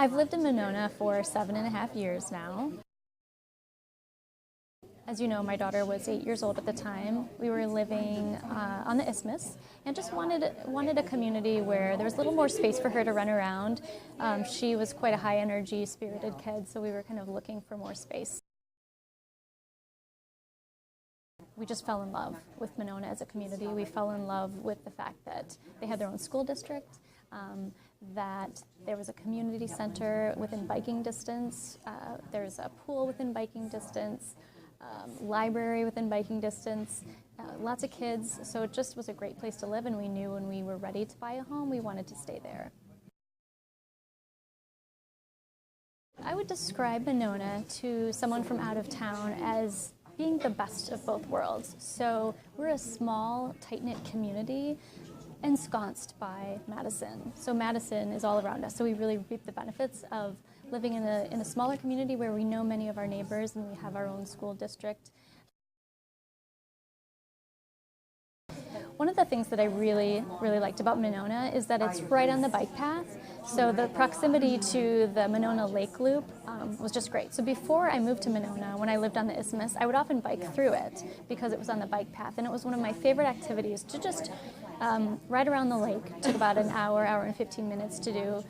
I've lived in Monona for 7.5 years now. As you know, my daughter was 8 years old at the time. We were living on the Isthmus and just wanted a community where there was a little more space for her to run around. She was quite a high energy, spirited kid, so we were kind of looking for more space. We just fell in love with Monona as a community. We fell in love with the fact that they had their own school district, that there was a community center within biking distance, there's a pool within biking distance, library within biking distance, lots of kids, so it just was a great place to live, and we knew when we were ready to buy a home, we wanted to stay there. I would describe Monona to someone from out of town as being the best of both worlds. So we're a small, tight-knit community ensconced by Madison. So Madison is all around us, so we really reap the benefits of living in a smaller community where we know many of our neighbors and we have our own school district. One of the things that I really liked about Monona is that it's right on the bike path. So the proximity to the Monona Lake Loop was just great. So before I moved to Monona, when I lived on the Isthmus, I would often bike through it because it was on the bike path. And it was one of my favorite activities to just ride around the lake. It took about an hour and 15 minutes to do.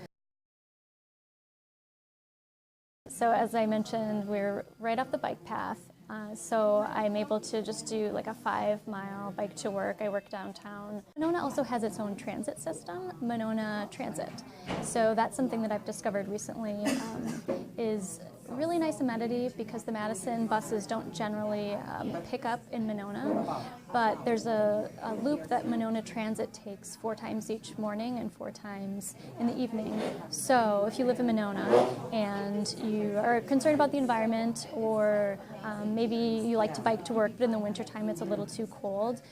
So as I mentioned, we're right off the bike path. So I'm able to just do like a 5-mile bike to work. I work downtown. Monona also has its own transit system, Monona Transit. So that's something that I've discovered recently is a really nice amenity because the Madison buses don't generally pick up in Monona, but there's a loop that Monona Transit takes 4 times each morning and 4 times in the evening. So if you live in Monona and you are concerned about the environment, or maybe you like to bike to work, but in the wintertime it's a little too cold,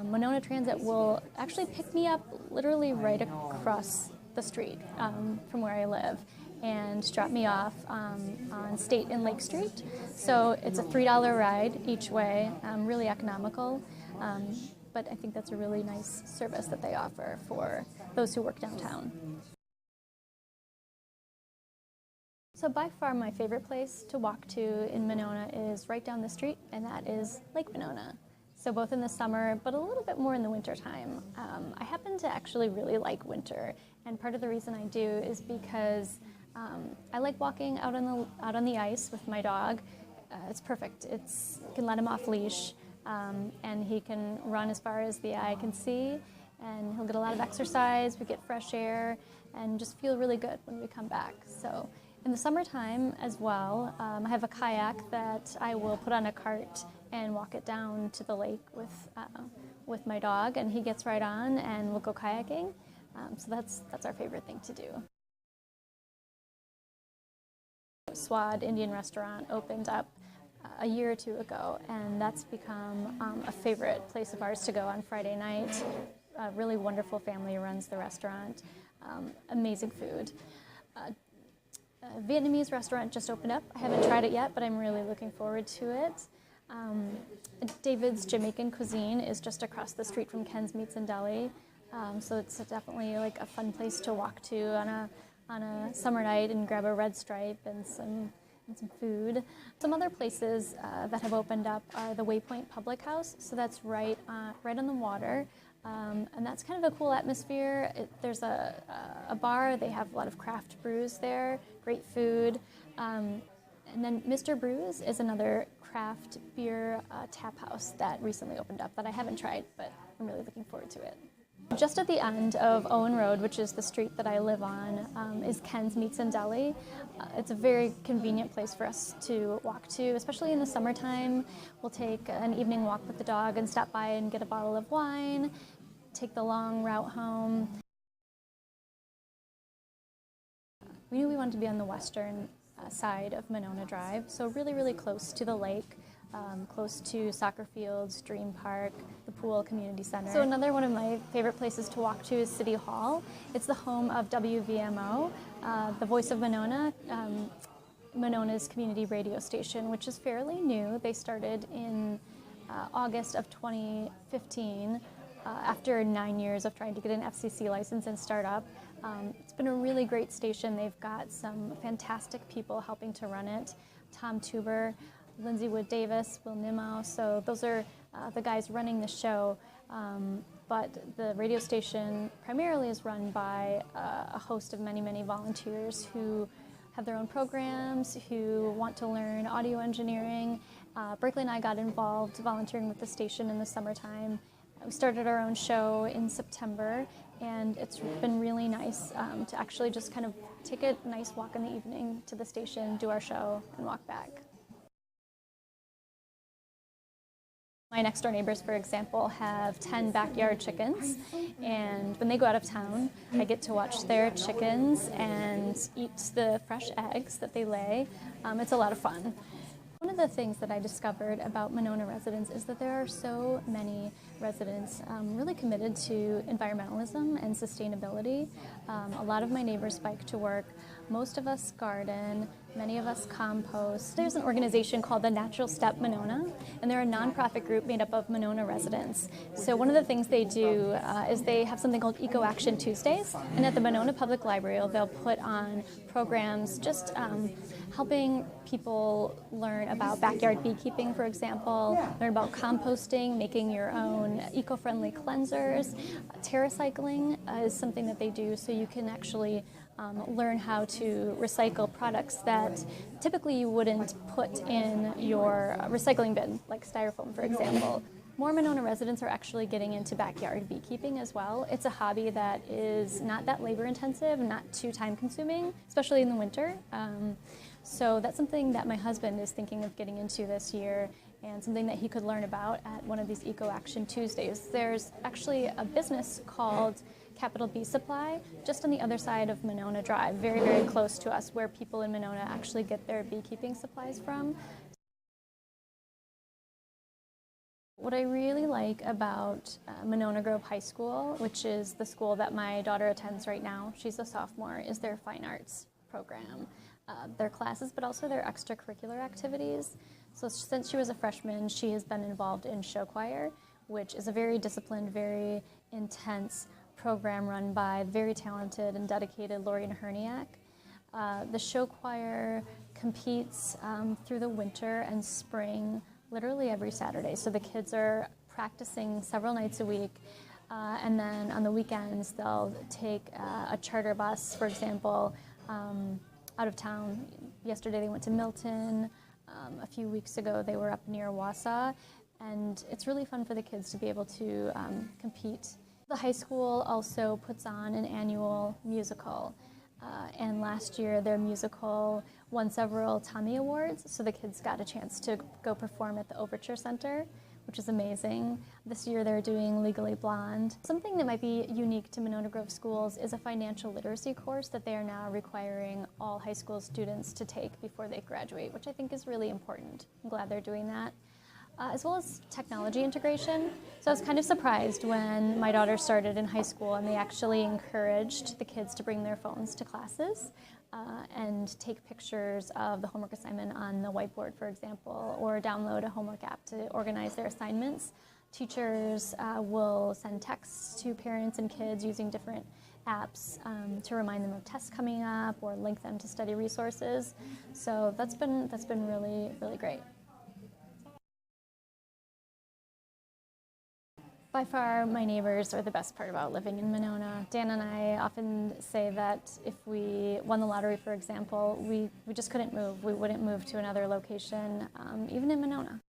Monona Transit will actually pick me up literally right across the street from where I live and drop me off on State and Lake Street. So it's a $3 ride each way, really economical, but I think that's a really nice service that they offer for those who work downtown. So by far my favorite place to walk to in Monona is right down the street, and that is Lake Monona. So both in the summer, but a little bit more in the winter time. I happen to actually really like winter, and part of the reason I do is because I like walking out on the ice with my dog. It's perfect. You can let him off leash, and he can run as far as the eye can see, and he'll get a lot of exercise. We get fresh air, and just feel really good when we come back. So in the summertime as well, I have a kayak that I will put on a cart and walk it down to the lake with my dog, and he gets right on, and we'll go kayaking. So that's our favorite thing to do. Swad Indian restaurant opened up a year or 2 ago, and that's become a favorite place of ours to go on Friday night. A really wonderful family runs the restaurant. Amazing food. A Vietnamese restaurant just opened up. I haven't tried it yet, but I'm really looking forward to it. David's Jamaican Cuisine is just across the street from Ken's Meats and Deli, so it's definitely like a fun place to walk to on a summer night and grab a red stripe and some food. Some other places that have opened up are the Waypoint Public House, so that's right on the water. And that's kind of a cool atmosphere. There's a bar. They have a lot of craft brews there, great food. And then Mr. Brews is another craft beer tap house that recently opened up that I haven't tried, but I'm really looking forward to it. Just at the end of Owen Road, which is the street that I live on, is Ken's Meats and Deli. It's a very convenient place for us to walk to, especially in the summertime. We'll take an evening walk with the dog and stop by and get a bottle of wine, take the long route home. We knew we wanted to be on the western side of Monona Drive, so really close to the lake, close to soccer fields, Dream Park, the pool, community center. So another one of my favorite places to walk to is City Hall. It's the home of WVMO, the Voice of Monona, Monona's community radio station, which is fairly new. They started in August of 2015. after 9 years of trying to get an FCC license and start up. It's been a really great station. They've got some fantastic people helping to run it. Tom Tuber, Lindsay Wood Davis, Will Nimmo, so those are the guys running the show. But the radio station primarily is run by a host of many, many volunteers who have their own programs, who want to learn audio engineering. Berkeley and I got involved volunteering with the station in the summertime. We started our own show in September, and it's been really nice to actually just kind of take a nice walk in the evening to the station, do our show, and walk back. My next door neighbors, for example, have 10 backyard chickens, and when they go out of town, I get to watch their chickens and eat the fresh eggs that they lay. It's a lot of fun. One of the things that I discovered about Monona residents is that there are so many residents really committed to environmentalism and sustainability. A lot of my neighbors bike to work. Most of us garden. Many of us compost. There's an organization called the Natural Step Monona, and they're a nonprofit group made up of Monona residents. So one of the things they do is they have something called Eco Action Tuesdays, and at the Monona Public Library they'll put on programs just helping people learn about backyard beekeeping, for example, learn about composting, making your own eco-friendly cleansers. TerraCycling is something that they do, so you can actually learn how to recycle products that typically you wouldn't put in your recycling bin, like styrofoam, for example. More Monona residents are actually getting into backyard beekeeping as well. It's a hobby that is not that labor intensive, not too time consuming, especially in the winter. So that's something that my husband is thinking of getting into this year, and something that he could learn about at one of these Eco Action Tuesdays. There's actually a business called Capital Bee Supply just on the other side of Monona Drive, very, very close to us, where people in Monona actually get their beekeeping supplies from. What I really like about Monona Grove High School, which is the school that my daughter attends right now, she's a sophomore, is their fine arts program. Their classes, but also their extracurricular activities. So since she was a freshman, she has been involved in show choir, which is a very disciplined, very intense program run by very talented and dedicated Lorian Herniak. The show choir competes through the winter and spring, literally every Saturday. So the kids are practicing several nights a week, and then on the weekends they'll take a charter bus, for example, out of town. Yesterday they went to Milton. A few weeks ago they were up near Wausau, and it's really fun for the kids to be able to compete. The high school also puts on an annual musical, and last year their musical won several Tommy Awards, so the kids got a chance to go perform at the Overture Center, which is amazing. This year they're doing Legally Blonde. Something that might be unique to Monona Grove schools is a financial literacy course that they are now requiring all high school students to take before they graduate, which I think is really important. I'm glad they're doing that. As well as technology integration. So I was kind of surprised when my daughter started in high school and they actually encouraged the kids to bring their phones to classes and take pictures of the homework assignment on the whiteboard, for example, or download a homework app to organize their assignments. Teachers will send texts to parents and kids using different apps to remind them of tests coming up or link them to study resources. So that's been really, really great. By far, my neighbors are the best part about living in Monona. Dan and I often say that if we won the lottery, for example, we just couldn't move. We wouldn't move to another location, even in Monona.